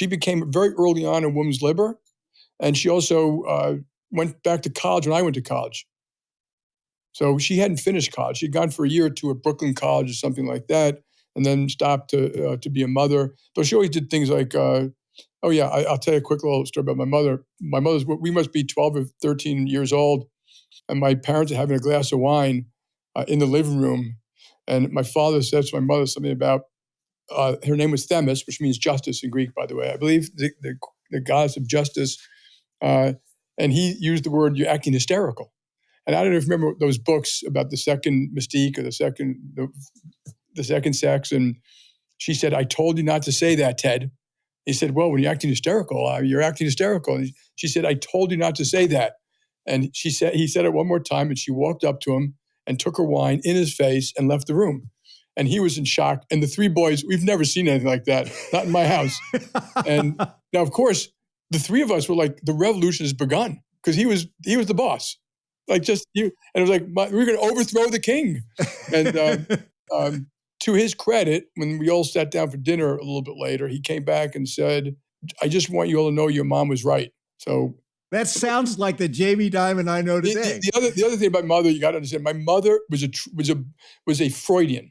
She became very early on a women's libber, and she also went back to college when I went to college. So she hadn't finished college. She'd gone for a year or two at Brooklyn College or something like that, and then stopped to be a mother. Though she always did things like, I'll tell you a quick little story about my mother. We must be 12 or 13 years old, and my parents are having a glass of wine in the living room. And my father says to my mother something about, her name was Themis, which means justice in Greek, by the way. I believe the goddess of justice. And he used the word, "You're acting hysterical." And I don't know if you remember those books about the second mystique or the second sex. And she said, "I told you not to say that, Ted." He said, "Well, when you're acting hysterical, you're acting hysterical." And she said, "I told you not to say that." And he said it one more time, and she walked up to him and took her wine in his face and left the room. And he was in shock. And the three boys, we've never seen anything like that, not in my house. And now, of course, the three of us were like, the revolution has begun, because he was the boss. Like, just you. And it was like, we're going to overthrow the king. And to his credit, when we all sat down for dinner a little bit later, he came back and said, "I just want you all to know your mom was right." So that sounds like the Jamie Dimon I know today. The other thing about my mother, you got to understand, my mother was a Freudian.